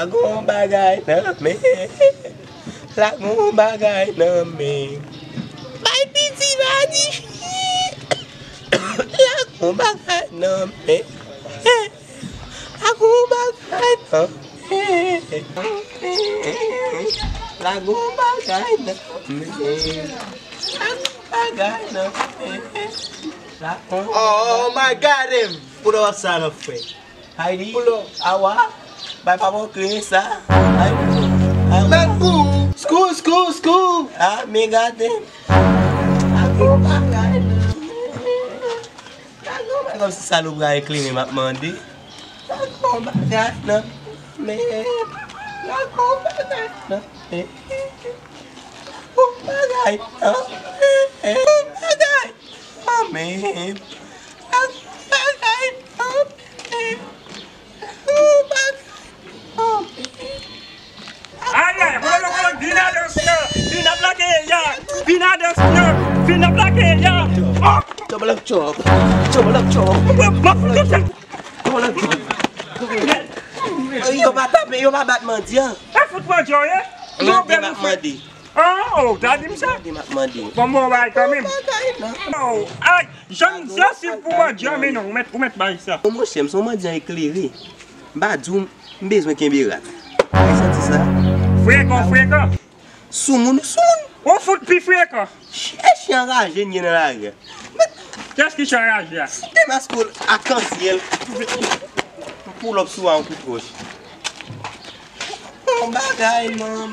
Lagu bagay na me. Lagu bagay na me. May pisi badi. Lagu bagay na me. Lagu bagay na me. Lagu bagay na me. Lagu bagay na me. Oh my God, him. Put our son up, friend. Heidi, awa, by Papa Krisa. School. Ah, me got them. Aku pakai. Aku pakai selalu gaya clean mak mandi. Aku pakai na me. Aku pakai na me. Aku pakai na me. Aku pakai na me. Aku pakai na me. Aye, hold Vina doesn't Vina black ya. Vina doesn't Vina black ya. Coba lang cok. Coba lang cok. Yo babat mandi ya. Football joy ya. Mandi. Oh, tadi bisa. Mandi. Vamos vai também. Oh, ai, já se pour jamais non, mettre bail ça. Moi j'aime son mandi éclairé. Ba djum besoin kembira. Senti ça? Frère. Soumoun. On fout plus frère. Je enragé ni dans la gueule. Qu'est-ce qui change là? Des mascoles à canciel. Pour l'obsou en coup proche. On bagaille non.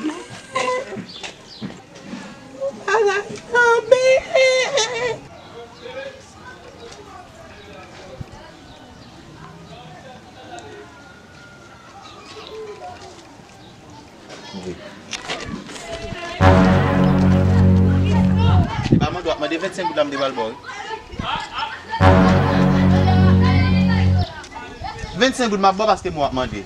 Bagaille non mais. Maman doit me 25 gouttes de balbol. 25 gouttes de ma parce que moi demandé.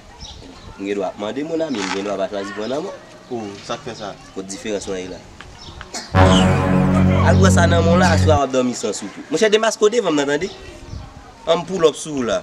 Je dois demander mon ami, je dois pas choisir mon ami. Oh, ça fait ça. Quelle différence là? Alors ça dans mon là, soir dormir sans soupe. Mon cher des masques devant m'entendez? On pull up sous là.